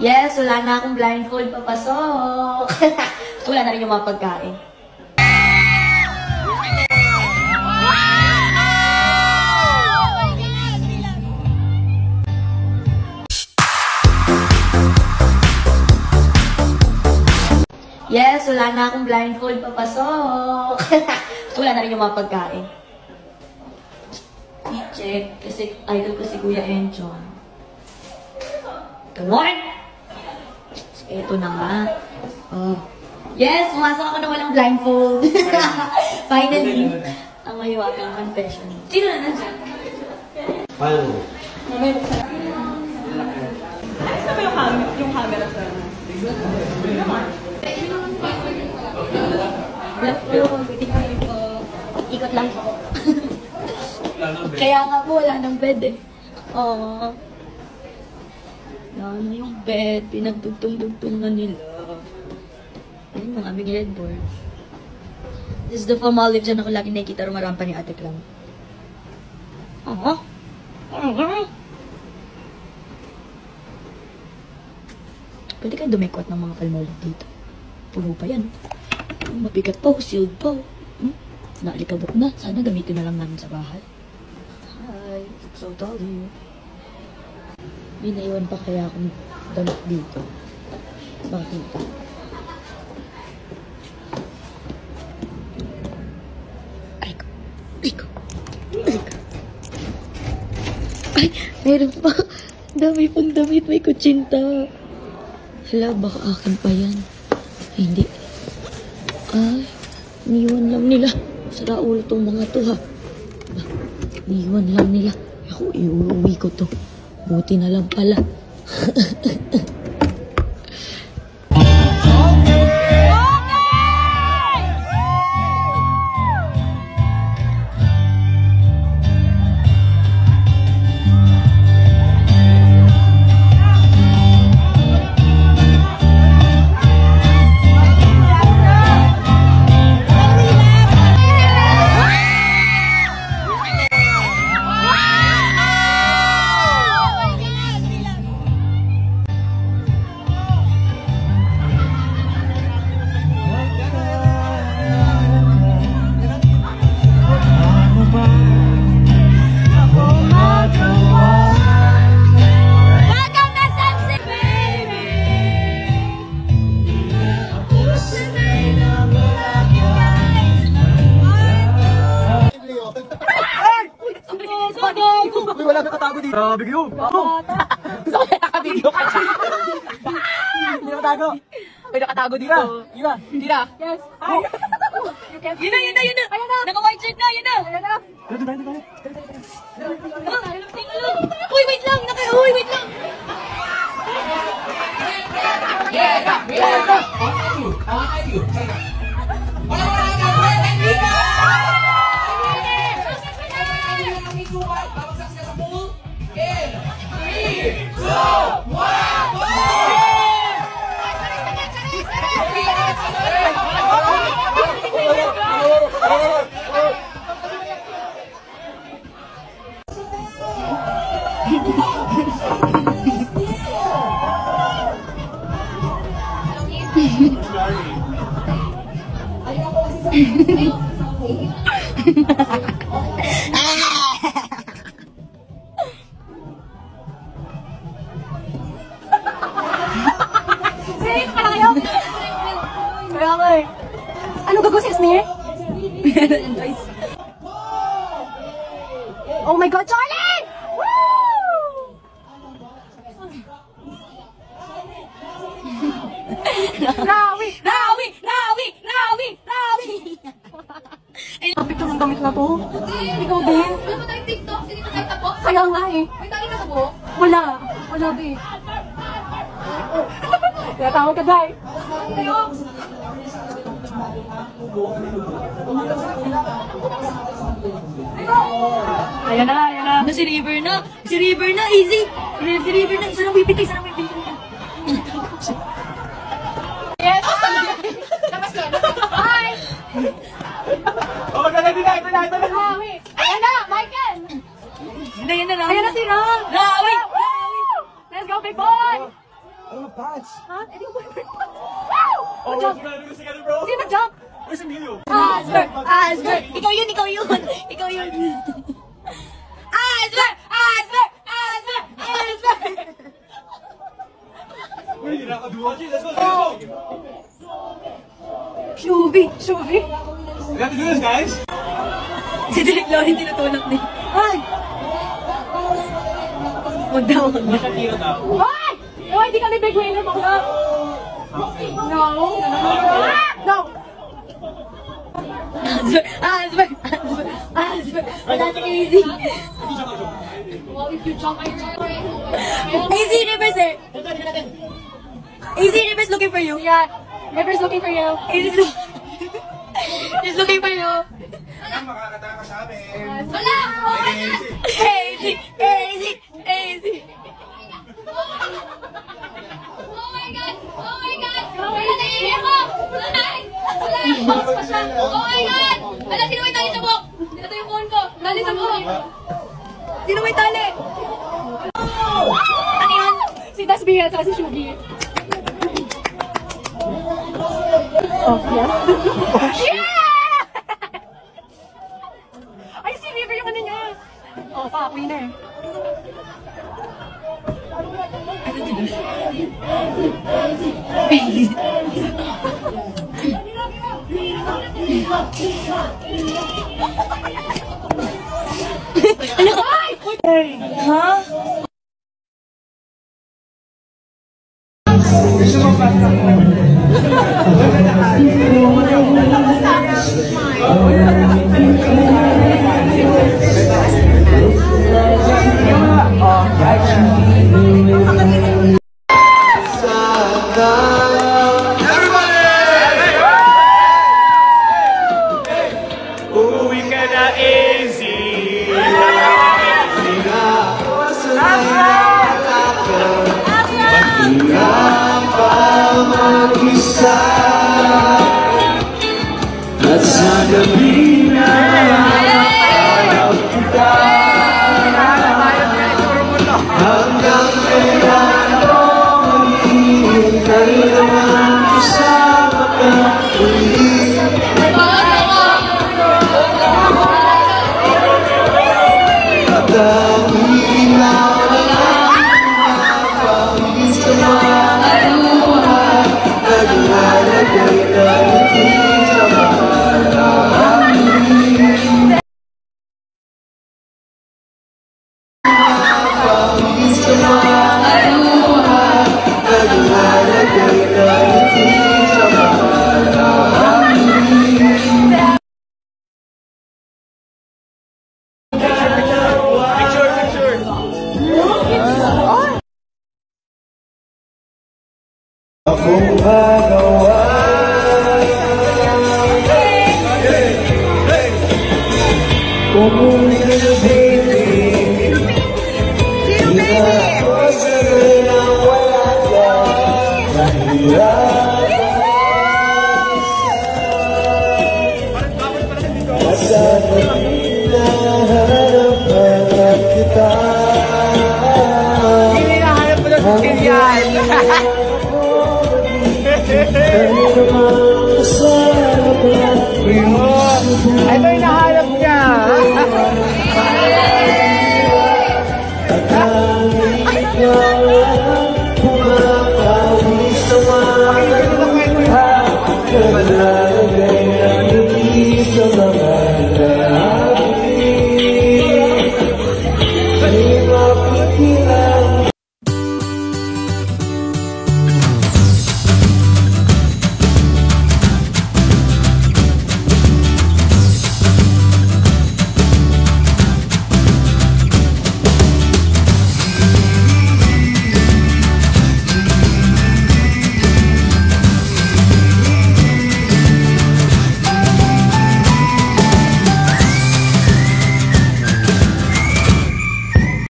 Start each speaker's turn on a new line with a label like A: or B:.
A: Yes, wala na akong blindfold papasok. Wala na rin yung mga pagkain. Yes, wala na akong blindfold papasok. Wala na rin yung mga pagkain. I-check kasi idol ko si Kuya Enchon. Come on! Ito na nga. Oh. Yes, pumasok ako na walang blindfold. Finally. Ang mahiwagang confession. Sino na nandiyan?
B: Paano?
C: Ayos na ba yung camera sa...
A: Ikot lang po. Kaya nga po, wala nang bed eh. Oo. Yan yung bed. Pinagtugtong-tugtong na nila. Ayun yung aming headboard. This is the Palmolive dyan ako lagi nakikita rumarampa ni Ate Clam. Oo. Pwede kayo dumikwat ng mga Palmolive dito. Puno pa yan. Mabigat pa, sealed pa. Naalikabot na. Sana gamitin na lang namin sa bahay. Hi, so dolly. May naiwan pa kaya akong damit dito. Makita. Ay ko. Ay ko. Ay ko. Ay, meron pa. Dami pang damit. May kutsinta. Hala, baka akin pa yan. Ay, hindi. Ay, niwan lang nila. Sara ulo tong mga to, ha. Niwan lang nila. Ako, iuwi ko to. Buti na lang pala.
B: Wala ka katago dito. Bigyo. Gusto ko nakabigyo ka. Hindi nakatago. May nakatago dito. Tira. Tira.
A: Yes. Yun na. Ayan na. Naka-white shirt na. Yun na. Ayan na. Uy, wait lang. Uy, wait lang.
C: Ano gagawin si Smear? Oh my God, Charlie! Woo! Nawi! Ay, picture ng damit na to. Ikaw din.
D: Wala mo tayong TikTok? Hindi mo tayo tapos?
C: Kaya nga eh.
D: May tali ka sa buhok?
C: Wala. Wala, be. Kaya tawag ka, Jai.
D: Tayo!
C: Ayan na.
A: Si River na. Easy. Si River na. Isa nang bibiti.
C: Yes!
D: Labas ka! Hi!
B: Oh, maganda din na. Ito na.
C: Nawi! Ayan na, Michael!
A: Ayan na.
C: Ayan na si Ron!
A: Nawi!
C: Let's go, big boy!
B: pants.
C: Ha? Eh, di ko boyfriend.
B: Oh, we're gonna do this together, bro.
C: Sino nag-jump?
B: Where's Emilio?
A: Asper! Asper! Ikaw yun, ikaw yun! Ikaw yun! Asper! Asper! Asper! Asper!
B: Wait, you're not gonna do it? Let's go.
A: Shubi! Shubi!
B: We have to do this, guys.
A: Si Direk Lorin tinutulak din. Ay! Huwag daw, huwag daw.
B: Tira na.
C: Ay! Oh, hindi kami big winner, bakla. No. No.
A: Asper! Asper! Asper! Asper! Wala si Easy!
D: Well, if you jump, I'm jumping.
A: Easy reverse eh! Easy reverse looking for you!
C: Yeah. River's looking for you.
A: Easy She's looking for you!
B: Makakataka sa amin.
D: Wala! Oh my God!
A: Easy! Easy! Easy!
D: Oh my God! Oh my God! Wala na iiyak ko! Wala! Wala! Bounce pa siya! Oh my God! Wala, sino may tali sa buhok? Dito yung phone ko. Tali sa buhok.
A: Sino may tali? Ano yan?
C: Si Tasbih at si Shubi. Oh, yeah?
A: Yeah!
C: Ay, si River yung ano niya. Oh, pa, winner.
A: Ano ka? Ha?
B: Uwi ka na, easy.
E: At sa gabi na hanap kita hanggang kailan ko maghihintay naman kasama ka uli. At ang ilaw na lang pangis sa mga luha naglalagay na ngiti sa mga pangis sa mga luha naglalagay na ngiti sa mga akong gagawa. Umuwi ka na, baby. Di na ako sanay na wala ka. Mahirap sa gabi na hanap kita.
B: Hindi nahanap mo na si Kilian. Ito yung nahanap niya.
E: Kumakawi sa mga